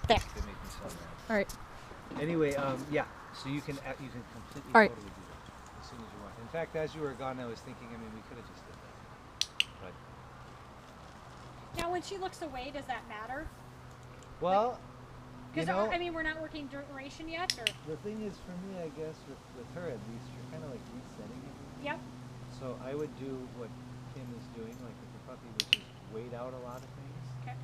There. They make me so mad. All right. Anyway, yeah. So you can completely All right. totally do that as soon as you want. In fact, as you were gone, I was thinking. I mean, we could have just did that. But Now, when she looks away, does that matter? well, you Because know, I mean, we're not working duration yet, or the thing is, for me, I guess with her at least, you're kind of like resetting everything. yep, So I would do what Kim is doing, like with the puppy, which is wait out a lot of things, okay,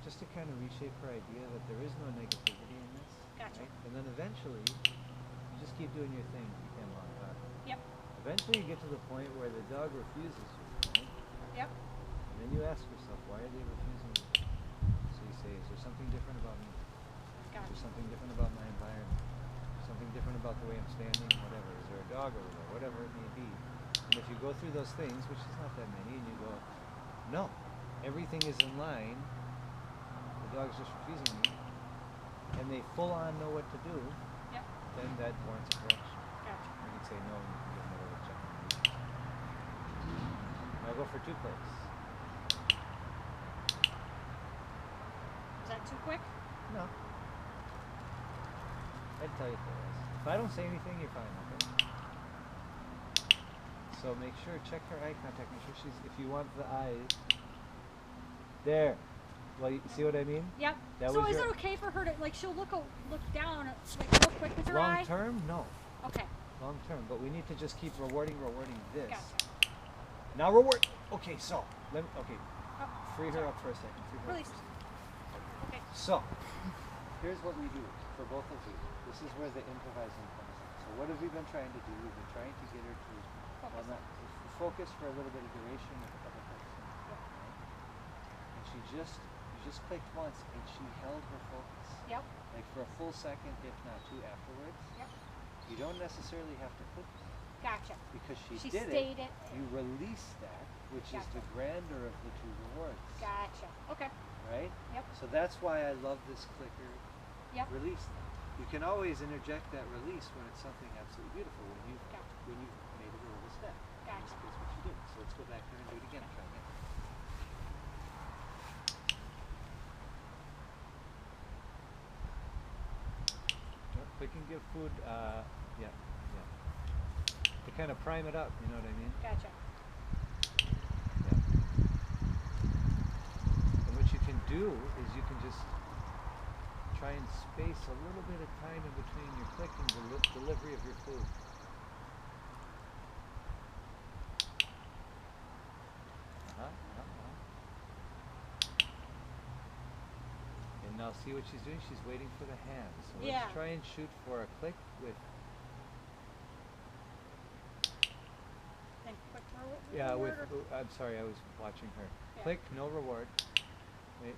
just to kind of reshape her idea that there is no negativity in this. Gotcha. Right? And then eventually, you just keep doing your thing. You can't long out. yep, Eventually, you get to the point where the dog refuses you. Right? yep, And then you ask yourself, why are they refusing me? So you say, is there something different about me? Is gotcha. there something different about my environment? Something different about the way I'm standing? Whatever. Is there a dog over there? Whatever it may be. And if you go through those things, which is not that many, and you go, no, everything is in line, the dog's just refusing me, and they full on know what to do, Yep, then that warrants a correction. gotcha. You can say no, and you can give another check. I'll go for 2 plates. Is that too quick? No. I'd tell you if there was. If I don't say anything, you're fine, okay? So make sure, check her eye contact, make sure she's, if you want the eyes, there. Well, you see what I mean? Yep. That So was is your- it okay for her to, like, she'll look down, like, real quick with her Long eye? term, no. Okay, Long term, but we need to just keep rewarding this. gotcha. Now reward. Okay, so okay, Oh, free her sorry. up for a second. Free her up Release. for a second. Okay, So, here's what we do for both of you. This is where the improvising comes in. So what have we been trying to do? We've been trying to get her to Focus. focus for a little bit of duration with a couple clicks. Right? And you just clicked once and she held her focus. yep, Like for a full second, if not 2 afterwards. yep, You don't necessarily have to click gotcha. because she She did stayed it. it. You release that, which is Gotcha. the grandeur of the 2 rewards. Gotcha. Okay, Right? yep, So that's why I love this clicker yep, release thing. You can always interject that release when it's something absolutely beautiful, Gotcha. when you've made a little step. In Gotcha. this case, what you did. So let's go back there and do it again. Try again. Click and give food, yeah. To kind of prime it up, you know what I mean? gotcha. Yeah. And what you can do is you can just try and space a little bit of time in between your click and delivery of your food. And now see what she's doing? She's waiting for the hand. So Yeah. let's try and shoot for a click with, Then quick throw it. yeah, with, reward or- I'm sorry, I was watching her. Yeah. Click, no reward. Wait.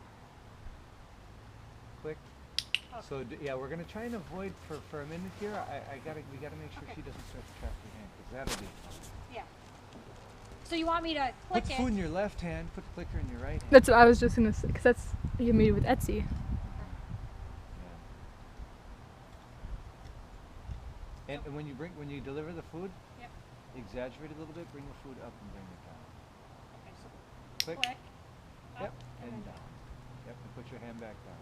Click. Okay. So yeah, we're gonna try and avoid for a minute here. We gotta make sure Okay. she doesn't start to trap your hand because that'll be. Yeah. So you want me to Put click the it? food in your left hand. Put the clicker in your right hand. That's what I was just gonna say, because that's you made with Etsy. Yeah. And when you deliver the food, Yep. exaggerate a little bit. Bring the food up and bring it down. Okay, so Click. click. Yep. Up, And then down. Yep. And put your hand back down.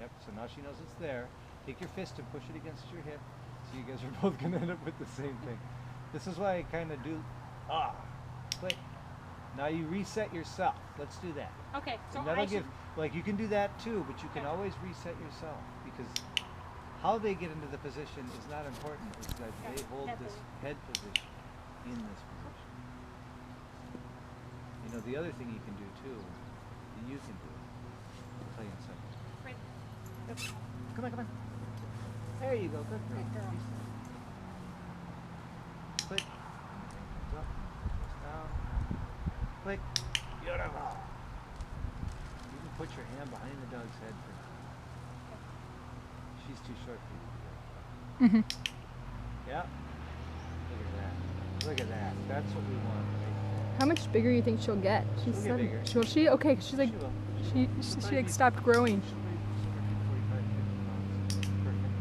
Yep. So now she knows it's there. Take your fist and push it against your hip. So you guys are both gonna end up with the same thing. This is why I kind of do. Click. Now you reset yourself. Let's do that. Okay, so And that'll I give, should. like you can do that too, but you can Okay. always reset yourself because how they get into the position is not important. It's that Yeah, they hold head this position. head position in this position. You know, the other thing you can do too, and you can do, I'll tell you in a second. Right. Yep. Come on, come on. There you go. Good girl. Good girl. Reset. Click. Everything comes up. Goes down. Click. Beautiful. You can put your hand behind the dog's head for now. She's too short for you to do that. Mm-hmm. Yeah. Look at that. Look at that. That's what we want right there. How much bigger do you think she'll get? She'll get bigger. Will she? Okay, 'cause she's like, She will. she like stopped growing. She'll be 45, 50 pounds. Perfect.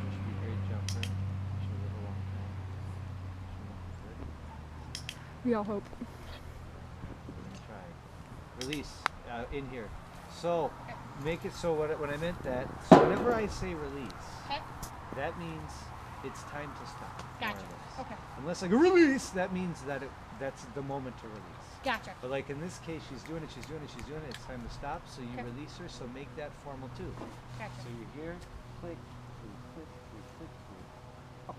She should be a great jumper. She'll live a long time. She'll look good. We all hope. We're gonna try. Release in here. So make it so when I meant that, so whenever I say release, Okay. that means it's time to stop. more or Gotcha. less. Okay. Unless I go release, that means that's the moment to release. Gotcha. But like in this case, she's doing it, she's doing it, she's doing it. It's time to stop. So you Okay. release her. So make that formal too. Gotcha. So you're here, click, click, click, click, click, click.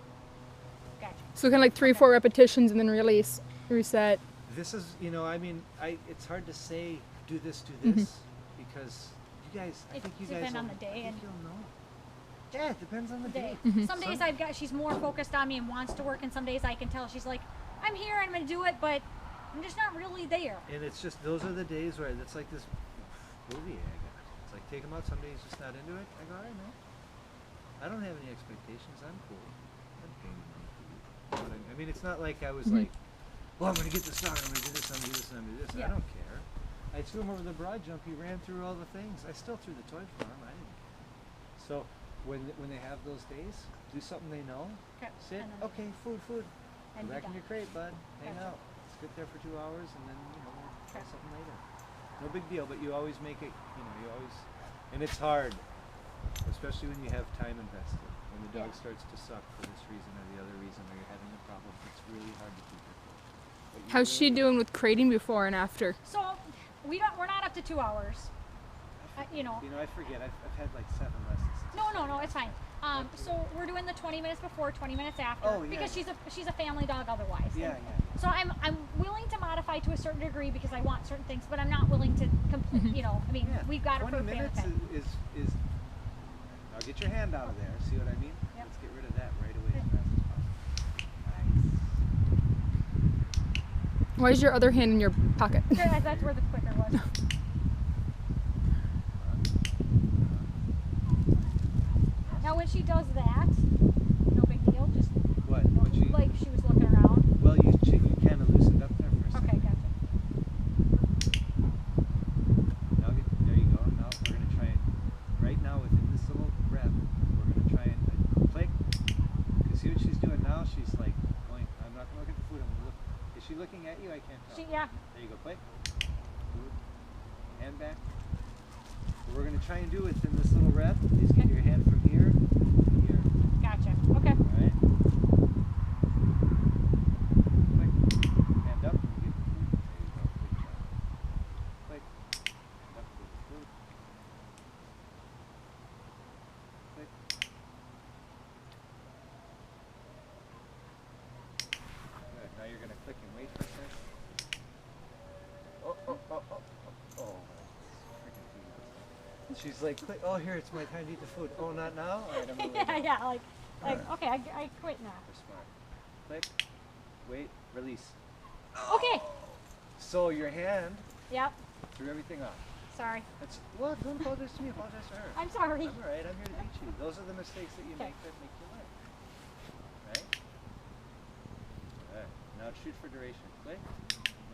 Gotcha. So kind of like 3-4 repetitions and then release, reset. This is, I mean, it's hard to say do this, do this, because you guys, I It think you guys depends on will- the day I think and- you'll know. Yeah, it depends on the day. Some days she's more focused on me and wants to work, and some days I can tell she's like, I'm here, I'm gonna do it, but I'm just not really there. And it's just those are the days where it's like this movie I got. It's like take him out. Some days just not into it. I go, all right, man. I don't have any expectations. I'm cool. I'm paying you money for you. You know what I mean? I mean, it's not like I was like, well, I'm gonna get this dog. I'm gonna do this. I'm gonna do this. I'm gonna do this. Yeah. I don't care. I threw him over the broad jump. He ran through all the things. I still threw the toy for him. I didn't care. So when they have those days, do something they know. Okay. Sit. And then- Okay, food. Go And back be in done. your crate, bud. Hang Gotcha. out. Sit there for 2 hours, and then we'll try Okay. something later. No big deal, but you always make it. You always, and it's hard, especially when you have time invested. When the dog Yeah. starts to suck for this reason or the other reason, or you're having a problem, it's really hard to keep it. But you How's she really- doing with crating before and after? So we're not up to 2 hours. I forget. I've had like 7 lessons. No, it's fine. So we're doing the 20 minutes before, 20 minutes after, Oh, yeah. because she's a family dog otherwise. Yeah, And yeah. So I'm willing to modify to a certain degree because I want certain things, but I'm not willing to complete. I mean, Yeah. we've got her for 20 a family minutes pet. is. Now get your hand out of there. See what I mean? Yep. Let's get rid of that right away as Okay. fast as possible. Nice. Why is your other hand in your pocket? That's where the clicker was. Now when she does that, no big deal. Just What? What you? like she was looking around. Well, you kind of loosened up there for a second. Okay, gotcha. Now there you go. Now we're gonna try and right now within this little rep, we're gonna try and click. Cause see what she's doing now? She's like going. I'm not gonna look at the food. I'm gonna look. Is she looking at you? I can't tell. Yeah. There you go. Click. Food. Hand back. What we're gonna try and do within this little rep is get your hand from here to here. Gotcha. Okay. All right. Click. Hand up. And get the food. There you go. Good job. Click. Hand up. Get the food. Click. Good. Now you're gonna click and wait for a second. Oh. Freaking female. She's like, click. Oh, here, it's my time to eat the food. Oh, not now? All right, I'm gonna wait. yeah. Like okay, I quit now. You're smart. Click. Wait. Release. Okay. So your hand Yep. threw everything off. Sorry. That's what? Don't apologize to me. Apologize to her. I'm sorry. I'm all right. I'm here to teach you. Those are the mistakes that you Okay. make that make you learn. Right? All right. Now shoot for duration. Click.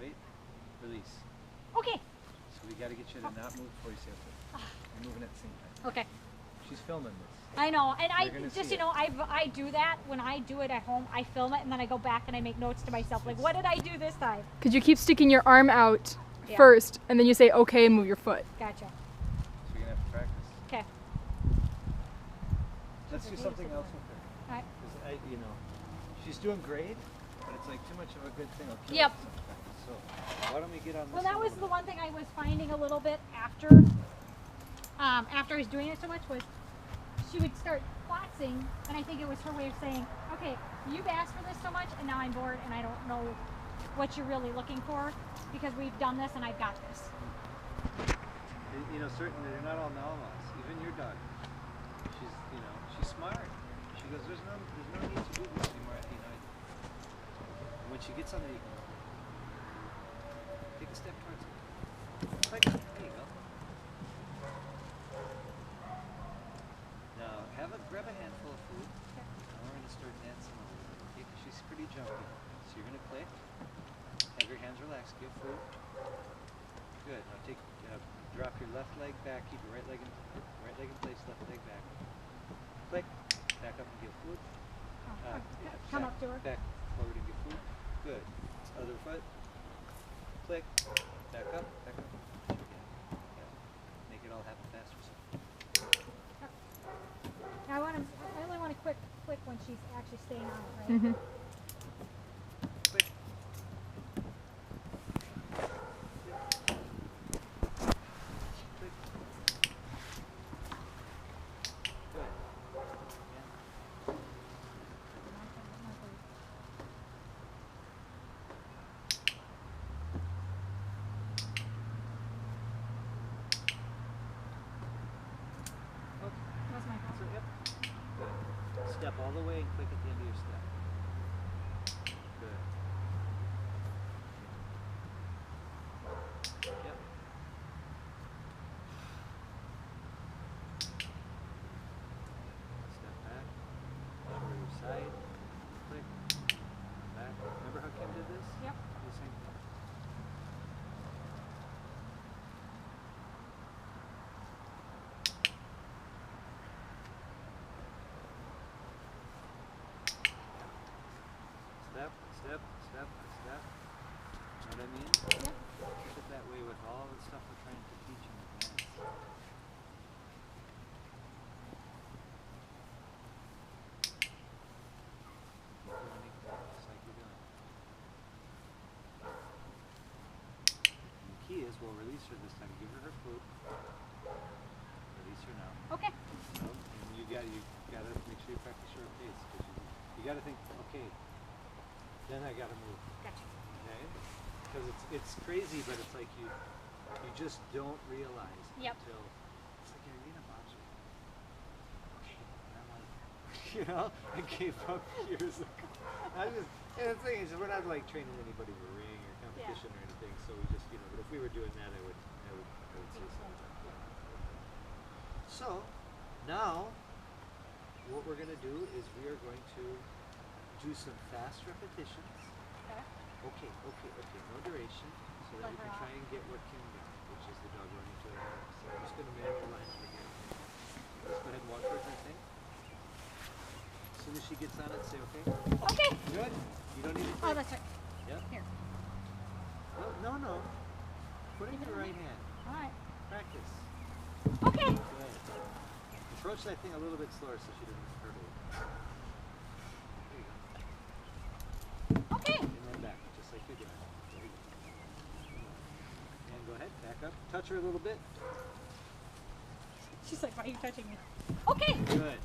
Wait. Release. Okay. So we got to get you to not move before you say okay. You're moving at the same time. Okay. She's filming this. I know, and You're gonna just see it. I do that when I do it at home. I film it and then I go back and I make notes to myself like, what did I do this time? Because you keep sticking your arm out Yeah. first, and then you say okay and move your foot. Gotcha. So you're gonna have to practice. Okay. Let's do She's a something beautiful else with her. All right. 'Cause she's doing great, but it's like too much of a good thing. I'll kill Yep. it sometimes. So why don't we get on this? Well, that a was little the bit? one thing I was finding a little bit after I was doing it so much was she would start plotzing, and I think it was her way of saying, okay, you've asked for this so much, and now I'm bored, and I don't know what you're really looking for because we've done this and I've got this. Certainly they're not all Malinois. Even your dog, she's smart. She goes, there's no need to do this anymore. And when she gets on the, take a step towards it. Click. There you go. Now grab a handful of food. Now we're gonna start dancing a little bit. Okay, 'cause she's pretty jumpy. So you're gonna click. Have your hands relaxed. Give food. Good. Now drop your left leg back. Keep your right leg in place. Left leg back. Click. Back up and give food. Come back, up to her. Back forward and give food. Good. Other foot. Click. Back up. Back up. Yeah. Make happen faster. So. I only want to click when she's actually staying on it, right? Mm-hmm. Quick. Quick. Good. Yeah. Okay. That's my fault. So, yep. Good. Step all the way and click at the end of your step. Good. Yep. Step back. Shoulder your side. Click. Back. Remember how Kim did this? Yep. Do the same thing. Step, step, step, step. Know what I mean? Yep. Keep it that way with all the stuff we're trying to teach in advance. Keep learning, just like you're doing. And the key is we'll release her this time. Give her her food. Release her now. Okay. So, and you gotta make sure you practice your pace. You gotta think, okay, then I gotta move. Gotcha. Okay? Because it's crazy, but it's like you just don't realize Yep. until it's like you're in a boxer. Okay. And I'm like, you know, I gave up years ago. And the thing is, we're not like training anybody for ring or competition or anything, so we just, but if we were doing that, I would say something. So, now, what we're going to do is we are going to do some fast repetitions. Okay. Okay, no duration, so that we can try and get what Kim got, which is the dog running to the house. So I'm just going to man your line over here. Let's go ahead and walk towards that thing. As soon as she gets on it, say okay. Okay. Good. You don't need to Oh, that's right. Yep. Here. No. Put it in your right hand. All right. Practice. Okay. Good. Approach that thing a little bit slower so she doesn't hurdle. There you go. Okay. And then back, just like you're doing. There you go. And go ahead, back up. Touch her a little bit. She's like, why are you touching me? Okay. Good.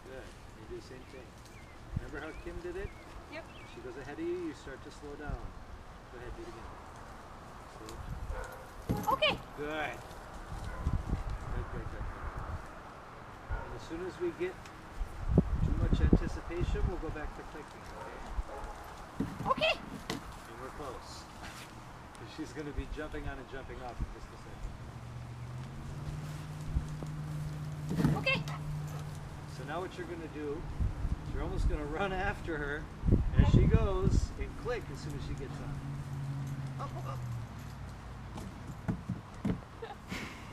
Good. You do the same thing. Remember how Kim did it? Yep. She goes ahead of you, you start to slow down. Go ahead, do it again. See? Okay. Good. Good. And as soon as we get too much anticipation, we'll go back to clicking, okay? Okay. And we're close. She's going to be jumping on and jumping off in just a second. Okay. So now what you're going to do is you're almost going to run after her as she goes and click as soon as she gets on. Up.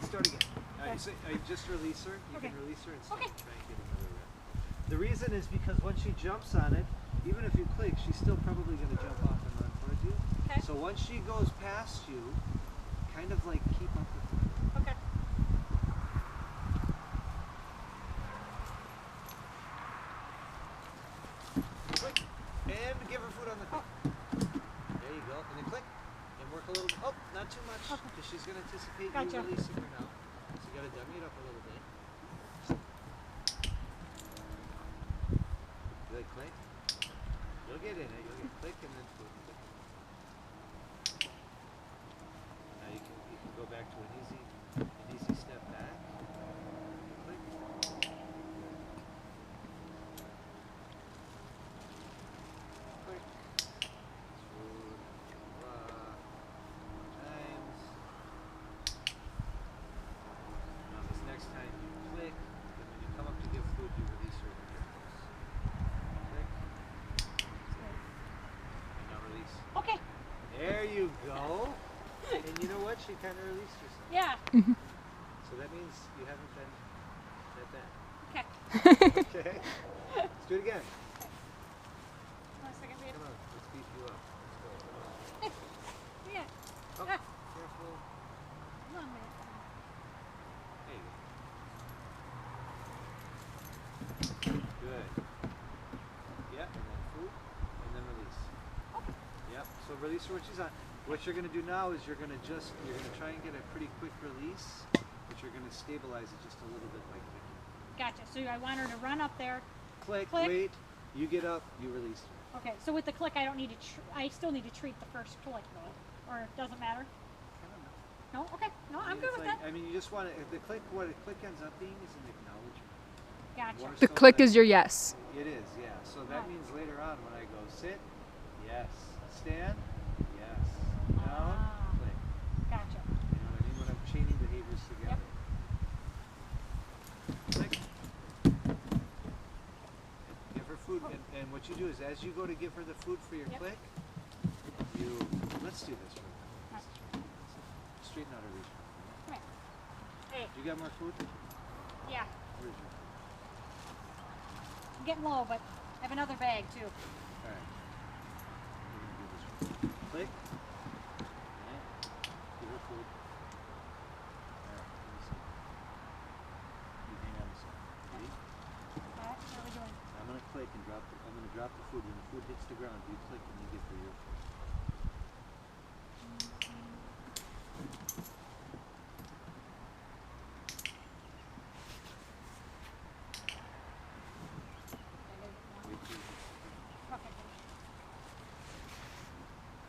Start again. Just release her. You can release her and start. Okay. Try and get another rep. The reason is because once she jumps on it, even if you click, she's still probably going to jump off and run towards you. Okay. So once she goes past you, kind of like keep up with her. Okay. Click. And give her food on the click. There you go. And then click. And work a little bit. Oh, not too much. Because she's going to anticipate you releasing her now. So you got to dummy it up a little bit. Good. Click. You'll get in it. You'll get click and then food. Now you can go back to an easy step back. Click. Click. Food. Times. Now this next time you click, and when you come up to give food, you release her. Click. And now release. Okay. There you go. And you know what? She kind of released herself. Yeah. So that means you haven't been that bad. Okay. Okay? Let's do it again. Want a second, babe? Come on. Let's beat you up. Let's go. Yeah. Oh, Ah. careful. Come on, babe. release her when she's on. What you're going to do now is you're going to try and get a pretty quick release, but you're going to stabilize it just a little bit like that. Gotcha. So I want her to run up there. Click, Click. wait, you get up, you release her. Okay, so with the click, I don't need to. I still need to treat the first click though, or it doesn't matter. I don't know. No. Okay. No, I'm good with like, that. I mean, you just want to. If the click, what a click ends up being is an acknowledgement. Gotcha. More The so click than- is your yes. It is, yeah. So that Right. means later on when I go sit, yes. Stand, yes. Down, Ah. click. Gotcha. You know what I mean? When I'm chaining behaviors together. Click. Give her food, and what you do is as you go to give her the food for your Yep. click, you let's do this real quick. Right. Straighten out her reach. Right. Hey. You got more food? Yeah. Where's your food? I'm getting low, but I have another bag too. Alright. We're gonna do this real quick. Click. Okay. Give her food. Alright, let me see. You hang on a second. Ready? All right. What are we doing? I'm gonna click and drop the food. When the food hits the ground, you click and you give her your food. Wait till you- Okay.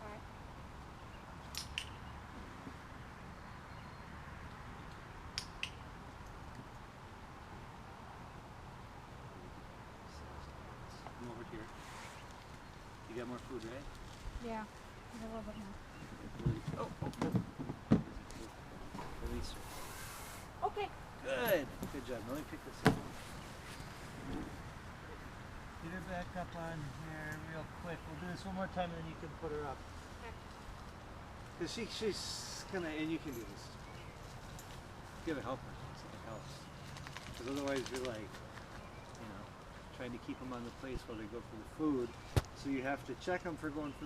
All right. Come over here. You got more food, right? Yeah. Need a little bit more. Release her. Okay. Good. Good job. Now let me pick this up. Get her back up on here real quick. We'll do this one more time and then you can put her up. Because she's gonna, and you can do this. You gotta help her. Something helps. Because otherwise you're like, trying to keep them on the place while they go for the food. So you have to check them for going for the